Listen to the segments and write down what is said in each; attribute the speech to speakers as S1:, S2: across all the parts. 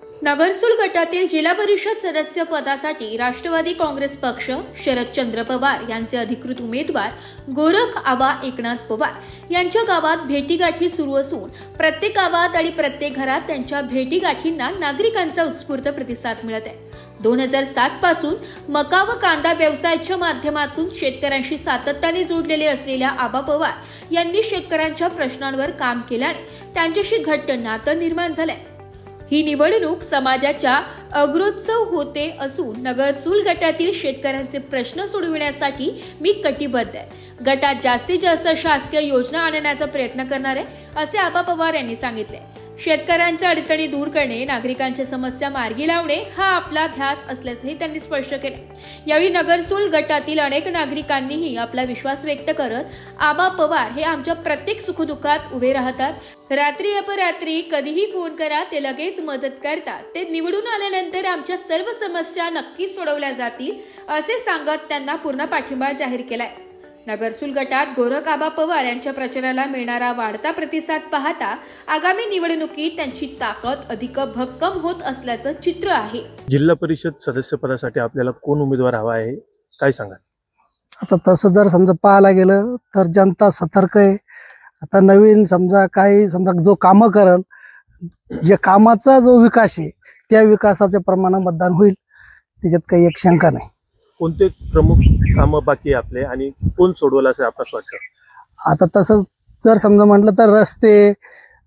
S1: नगरसूल गटातील जिल्हा परिषद सदस्य पदासाठी राष्ट्रवादी काँग्रेस पक्ष शरदचंद्र पवार यांचे अधिकृत उमेदवार गोरख आबा एकनाथ पवार यांच्या गावात भेटीगाठी सुरू असून प्रत्येक गावात आणि प्रत्येक घरात त्यांच्या भेटीगाठींना नागरिकांचा उत्स्फूर्त प्रतिसाद मिळत आहे। 2007 पासून मका व कांदा व्यवसायाच्या माध्यमातून शेतकऱ्यांशी सातत्याने जोडलेले असलेल्या आबा पवार यांनी शेतकऱ्यांच्या प्रश्नांवर काम केल्याने त्यांच्याशी घट्ट नातं निर्माण झाले। ही निवडणूक समाजाच्या अग्रोत्सव होते असून नगरसूल गटातील शेतकऱ्यांचे प्रश्न सोडविण्यासाठी मी कटिबद्ध आहे। गटात जास्तीत जास्त शासकीय योजना आणण्याचा प्रयत्न करणार आहे असे आबा पवार यांनी सांगितले। शेतकऱ्यांच्या अडचणी दूर करणे, नागरिकांच्या समस्या मार्गी लावणे हा आपला ध्यास असल्याचंही त्यांनी स्पष्ट केले। यावेळी नगरसूल गटातील अनेक नागरिकांनीही आपला विश्वास व्यक्त करत आबा पवार हे आमच्या प्रत्येक सुखदुःखात उभे राहतात, रात्री अपरात्री कधीही फोन करा ते लगेच मदत करतात, ते निवडून आल्यानंतर आमच्या सर्व समस्या नक्कीच सोडवल्या जातील असे सांगत त्यांना पूर्ण पाठिंबा जाहीर केलाय। नगरसूल गटात गोरख आबा पवार यांच्या प्रचाराला मिळणारा वाढता प्रतिसाद पाहता आगामी निवडणुकीत त्यांची ताकद अधिक भक्कम होत असल्याचं चित्र आहे।
S2: जिल्हा परिषद सदस्यपदासाठी आपल्याला कोण उमेदवार हवा आहे, काय सांगाल?
S3: आता तसं जर समजा पाहायला गेलं तर जनता सतर्क आहे। आता नवीन समजा जो कामं करल, जे कामाचा जो विकास आहे त्या विकासाच्या प्रमाणात मतदान होईल, त्याच्यात काही एक शंका नाही।
S2: कोणते प्रमुख कामं बाकी आहे आपले आणि कोण सोडवलं असं आपल्याला वाटतं?
S3: आता तसं जर समजा म्हटलं तर रस्ते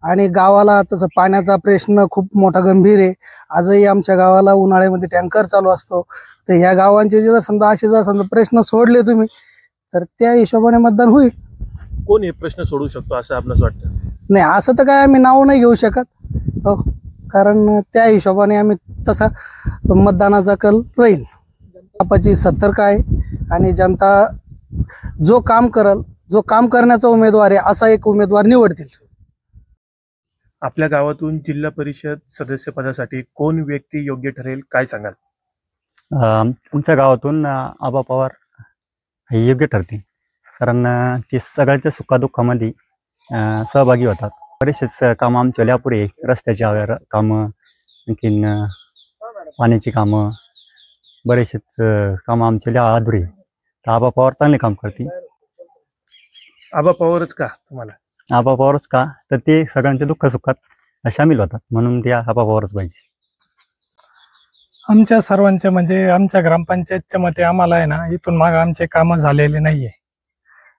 S3: आणि गावाला तसं पाण्याचा प्रश्न खूप मोठा गंभीर आहे। आजही आमच्या गावाला उन्हाळ्यामध्ये टँकर चालू असतो। तर ह्या गावांचे जर समजा प्रश्न सोडले तुम्ही तर त्या हिशोबाने मतदान होईल।
S2: कोण हे प्रश्न सोडवू शकतो असं आपल्याला वाटतं?
S3: नाही, असं तर काय आम्ही नाव नाही घेऊ शकत हो, कारण त्या हिशोबाने आम्ही तसा मतदानाचा कल राहील। आपची सतर्क आहे आणि जनता जो काम करल, जो काम करण्याचा उमेदवार आहे असा एक उमेदवार निवडतील।
S2: आपल्या गावातून जिल्हा परिषद सदस्य पदासाठी कोण व्यक्ती योग्य ठरेल, काय सांगाल?
S4: तुमच्या गावातून आबा पवार हे योग्य ठरतील, कारण ते सगळ्यांच्या सुखादुःखामध्ये सहभागी होतात। बरेचसेच कामं आमच्या अपुरे, रस्त्याची कामं, आणखीन पाण्याची कामं, बरेचसेच कामं आमच्या अधुरे, तर आबा पवार चांगले काम करतील।
S2: आबा पवारच का तुम्हाला?
S4: आबा पवारच का, तर ते सगळ्यांच्या दुःख सुखात सामील होतात, म्हणून ते आबा पवारच पाहिजे।
S5: आमच्या सर्वांचे म्हणजे आमच्या ग्रामपंचायतच्या मते आम्हाला आहे ना, इथून मागे आमचे कामं झालेले नाहीये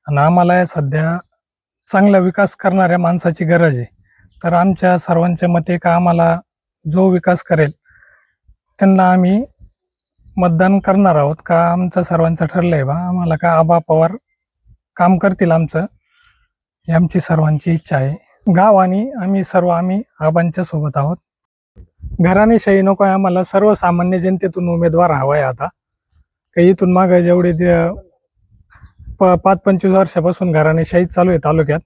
S5: आणि आम्हाला सध्या चांगला विकास करणाऱ्या माणसाची गरज आहे। तर आमच्या सर्वांच्या मते का आम्हाला जो विकास करेल त्यांना आम्ही मतदान करणार आहोत। का आमचं सर्वांचं ठरलंय बा, आम्हाला का आबा पवार काम करतील आमचं, ही आमची सर्वांची इच्छा आहे। गाव आणि आम्ही आबांच्या सोबत आहोत। घराणेशाही नको आहे आम्हाला, सर्वसामान्य जनतेतून उमेदवार हवा आहे। आता काही इथून मागे जेवढे 5-25 वर्षापासून घराणेशाही चालू आहे तालुक्यात,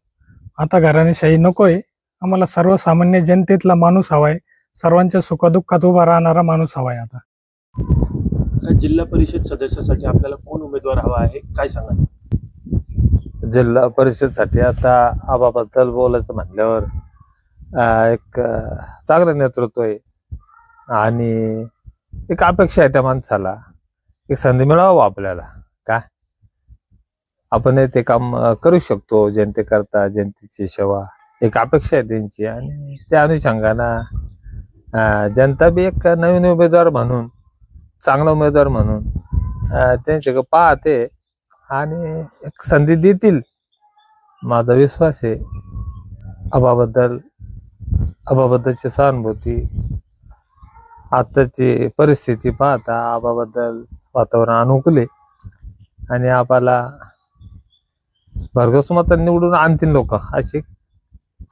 S5: आता घराणेशाही नको आहे आम्हाला, सर्वसामान्य जनतेतला माणूस हवा आहे, सर्वांच्या सुखदुःखात उभा राहणारा माणूस हवा आहे। आता
S2: जिल्हा परिषद सदस्यासाठी आपल्याला कोण उमेदवार हवा आहे, काय सांगाल?
S6: जिल्हा परिषदसाठी आता आबाबद्दल बोलायचं म्हटल्यावर एक चांगलं नेतृत्व आहे आणि एक अपेक्षा आहे त्या माणसाला, एक संधी मिळावं आपल्याला, काय आपण ते काम करू शकतो जनतेकरता, जनतेची सेवा एक अपेक्षा आहे त्यांची। आणि त्या अनुषंगानं जनता बी एक नवीन उमेदवार म्हणून, चांगला उमेदवार म्हणून त्यांच्याकडे पाहते आणि एक संधी देतील, माझा विश्वास आहे। आबाबद्दलची सहानुभूती, आताची परिस्थिती पाहता आबाबद्दल वातावरण अनुकूल आहे आणि आबाला भरघोस मत निवडून आणतील लोक अशी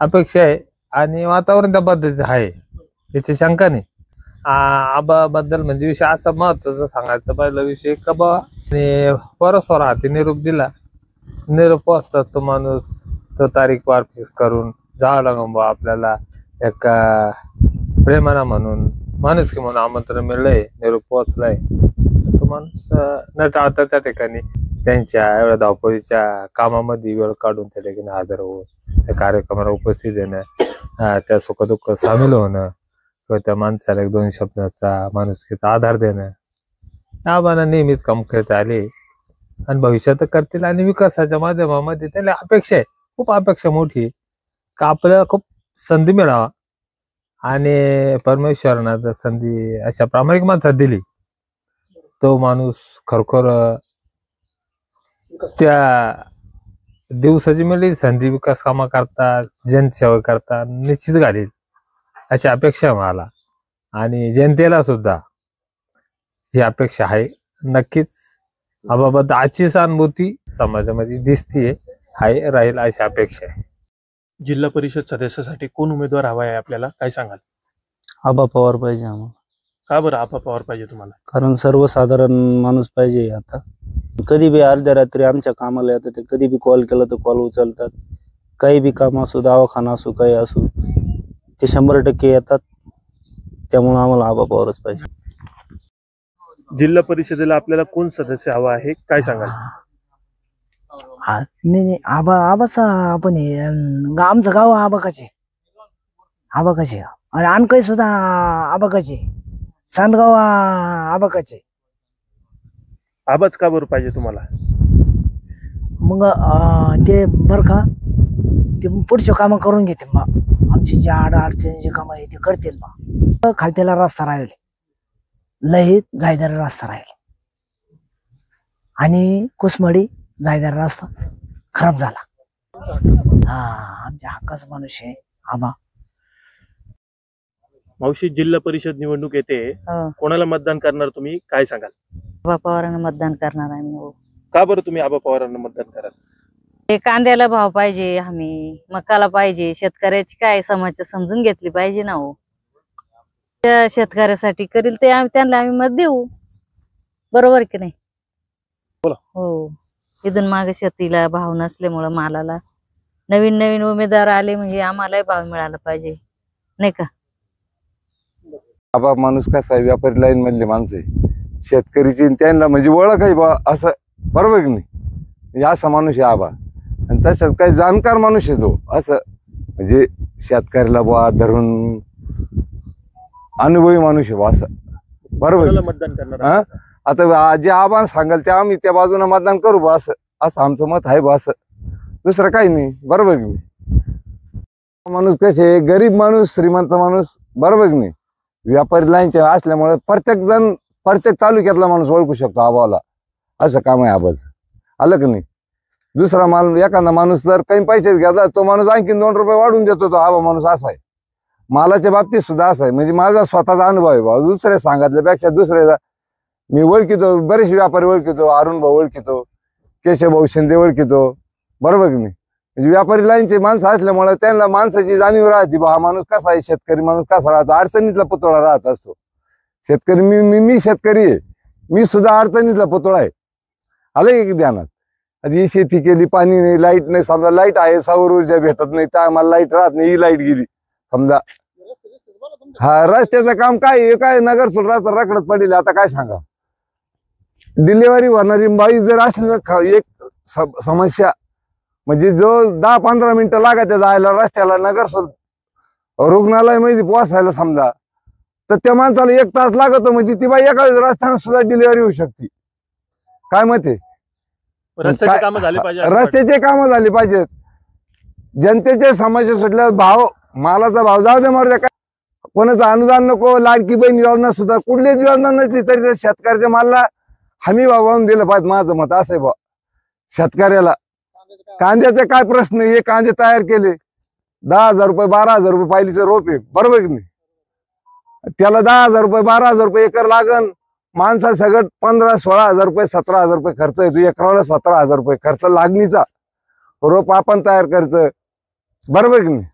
S6: अपेक्षा आहे आणि वातावरण त्या पद्धतीचं आहे, याची शंका नाही। आबाबद्दल म्हणजे विषय असा महत्वाचा सांगायचा पहिला विषय का बा, परस्पर हाती निरोप दिला, निरोप पोचतात तो माणूस, तो तारीख वार फिक्स करून जावं लागून बा आपल्याला, एक प्रेमाना म्हणून माणुसकी म्हणून आमंत्रण मिळलंय, निरोप पोहोचलाय, तो माणूस न टाळता त्या ठिकाणी त्यांच्या एवढ्या धावपळीच्या कामामध्ये वेळ काढून त्या ठिकाणी हजर होऊन त्या कार्यक्रमाला उपस्थित येणं, त्या सुखदुःख सामील होणं किंवा त्या माणसाला एक दोन शब्दाचा माणुसकीचा आधार देणं, आम्हाला नेहमीच काम करत आले आणि भविष्यात करतील. आणि विकासाच्या माध्यमामध्ये त्याला अपेक्षा आहे, खूप अपेक्षा मोठी आहे का आपल्याला खूप संधी मिळावा. आणि परमेश्वरानं जर संधी अशा प्रामाणिक माणसात दिली, तो माणूस खरोखर त्या दिवसाची मिळालेली संधी विकास कामा करता, जनसेवा करता निश्चित घालील अशी अपेक्षा आहे मला. आणि जनतेला सुद्धा ही अपेक्षा आहे. नक्कीच आबाबत आजची सहानुभूती समाजामध्ये दिसतीये, आहे, राहील अशी अपेक्षा आहे.
S2: जिल्हा परिषद सदस्यासाठी कोण उमेदवार हवा आहे आपल्याला, काय सांगाल?
S7: आबा पवार पाहिजे आम्हाला.
S2: का बरं आबा पवार पाहिजे तुम्हाला?
S7: कारण सर्वसाधारण माणूस पाहिजे. आता कधी बी अर्ध्या रात्री आमच्या कामाला येतात, ते कधी बी कॉल केला तर कॉल उचलतात. काही बी काम असो, दवाखाना असो, काही असो, ते 100% येतात. त्यामुळे आम्हाला आबा पवारच पाहिजे.
S2: जिल्हा परिषदेला आपल्याला कोण सदस्य हवा आहे, काय सांगाल?
S8: नाही आबाच आपण आमचं गाव आबाकाचे आणि आणखी सुद्धा आबाकाचे, चांदगाव आबाकाचे.
S2: आबाच का बरं पाहिजे तुम्हाला?
S8: मग ते बरं का, ते पुढचे कामं करून घेते मग, आमची जे अडचणीचे कामं आहे ते करतील. मग खालत्याला रस्ता राहील, लहित जायदार रस्ता राहील, आणि कुसमडी जायदार रस्ता खराब झाला. आमच्या हक्काचा माणूस आहे आबा.
S2: मावशी, जिल्हा परिषद निवडणूक येते, कोणाला मतदान करणार तुम्ही, काय सांगाल?
S9: आबा पवारांना मतदान करणार आम्ही.
S2: का बरं तुम्ही आबा पवारांना मतदान कराल?
S9: कांद्याला भाव पाहिजे, हमी मकाला पाहिजे, शेतकऱ्याची काय समस्या समजून घेतली पाहिजे ना हो. त्या शेतकऱ्यासाठी करील ते त्यांना आम्ही मत देऊ, बरोबर की नाही?
S2: बोला.
S9: हो, इथून मागे शेतीला भाव नसल्यामुळं मालाला नवीन उमेदवार आले म्हणजे आम्हालाही भाव मिळाला पाहिजे, नाही का?
S10: आबा माणूस कसा आहे, व्यापारी लाईन मधले माणसं आहे, शेतकरीची त्यांना म्हणजे ओळख आहे बा, असं बरोबर की नाही? म्हणजे असा माणूस आहे आबा. आणि तसंच काही जाणकार माणूस आहे तो, असं म्हणजे शेतकऱ्याला बा धरून अनुभवी माणूस आहे बा, असं बरोबर.
S2: मतदान करणार?
S10: आता जे आबा सांगाल ते आम्ही त्या बाजूने मतदान करू बा, असं आमचं मत आहे बा, असं दुसरं काही नाही, बरोबर की नाही? माणूस कसे, गरीब माणूस, श्रीमंत माणूस, बरोबर की नाही? व्यापारी लाईनचे असल्यामुळे प्रत्येक तालुक्यातला माणूस ओळखू शकतो आबाला, असं काम आहे आबाचं. आलं की नाही? दुसरा एखादा माणूस जर काही पैसे घेतला, तो माणूस आणखी 2 रुपये वाढून देतो, तो आबा माणूस असा आहे. मालाच्या बाबतीत सुद्धा असं आहे, म्हणजे माझा स्वतःचा अनुभव आहे बा. दुसरे सांगितल्यापेक्षा दुसऱ्याचा मी ओळखितो, बरेचसे व्यापारी ओळखितो, अरुण भाऊ ओळखितो, केशव भाऊ शिंदे ओळखितो, बरोबर की नाही? म्हणजे व्यापारी लाईनचे माणसं असल्यामुळे त्यांना माणसाची जाणीव राहते बा, हा माणूस कसा आहे, शेतकरी माणूस कसा राहतो, अडचणीतला पुतळा राहत असतो. शेतकरी मी शेतकरी आहे, मी सुद्धा अडचणीतला पुतळा आहे. आलं की ध्यानात? आधी शेती केली, पाणी नाही, लाईट नाही, समजा लाईट आहे, सौर ऊर्जा भेटत नाही, टायमाला लाईट राहत नाही, ही लाईट गेली समजा. हा रस्त्याचं काम काय नगरसूल रस्ता रखडत पडेल. आता काय सांगा, डिलिव्हरी होणारी बाई जर असली ना, एक समस्या म्हणजे जो 10-15 मिनिटं लागत जायला रस्त्याला नगरसूल रुग्णालय मध्ये पोहोचायला समजा, तर त्या माणसाला 1 तास लागतो, म्हणजे ती बाई एका रस्त्याने सुद्धा डिलिव्हरी होऊ शकते. काय मत आहे?
S2: रस्त्याचे काम झाले पाहिजे,
S10: रस्त्याचे काम झाले पाहिजेत. जनतेचे समस्या सुटल्या, भाव मालाचा भाव जाऊ दे मारू, काय कोणाचं अनुदान नको, लाडकी बहीण योजना सुद्धा कुठलीच योजना नसली तरी शेतकऱ्याच्या मालाला हमी भाव वाहून दिलं पाहिजे. माझं मत असं आहे बा. शेतकऱ्याला कांद्याचे काय प्रश्न, हे कांदे तयार केले, 10,000 रुपये 12,000 रुपये पायलीचं रोप आहे, बरोबर की नाही? त्याला 10,000 रुपये 12,000 रुपये एकर लागन, माणसा सगळं 15-16,000 रुपये 17,000 रुपये खर्च येतो, एकराला 17,000 रुपये खर्च लागणीचा, रोप आपण तयार करतं, बरोबर की नाही?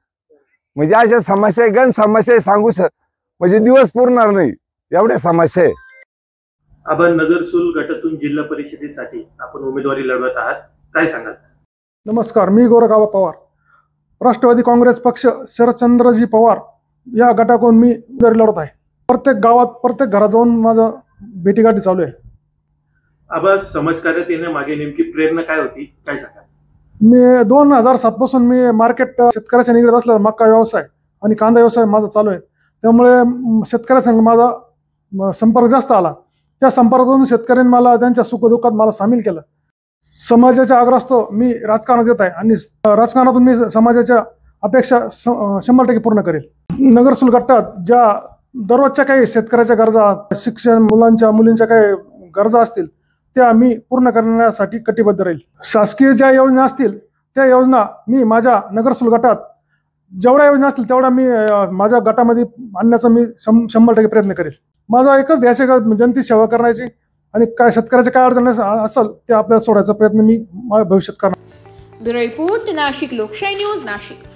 S10: म्हणजे अशा समस्या गण समस्या सांगू म्हणजे दिवस पुरणार नाही, एवढ्या समस्या आहे.
S2: आपण नगरसूल गटातून जिल्हा परिषदेसाठी आपण उमेदवारी लढवत आहात, काय सांगाल?
S11: नमस्कार, मी गोरख आबा पवार, राष्ट्रवादी काँग्रेस पक्ष शरदचंद्रजी पवार या गटाकडून मी उमेदवारी लढत आहे. प्रत्येक गावात प्रत्येक घरात जाऊन माझं भेटीगाठी चालू आहे.
S2: आबा, समाजकार्यात येण्यामागे नेमकी प्रेरणा काय होती, काय सांगाल?
S11: मी 2007 पासून मी मार्केट शेतकऱ्याच्या निगडीत असलेला मक्का व्यवसाय आणि कांदा व्यवसाय माझा चालू आहे. त्यामुळे शेतकऱ्यासंग माझा संपर्क जास्त आला. त्या संपर्कातून शेतकऱ्यांनी मला त्यांच्या सुखदुःखात मला सामील केलं. समाजाच्या आग्रहास्तव मी राजकारणात येत आहे आणि राजकारणातून मी समाजाच्या अपेक्षा 100% पूर्ण करेल. नगरसूल गटात ज्या दररोजच्या काही शेतकऱ्याच्या गरजा, शिक्षण, मुलींच्या काही गरजा असतील त्या मी पूर्ण करण्यासाठी कटिबद्ध राहील. शासकीय ज्या योजना असतील त्या योजना मी माझ्या नगरसूल गटात जेवढ्या योजना असतील तेवढ्या मी माझ्या गटामध्ये आणण्याचा मी 100% प्रयत्न करेल. माझा एकच ध्यास आहे का जनतेची सेवा करण्याची आणि काय शेतकऱ्याचे काय अडचण असेल ते आपल्याला सोडायचा प्रयत्न मी भविष्यात करणार.
S1: ब्युरो रिपोर्ट, नाशिक लोकशाही न्यूज, नाशिक.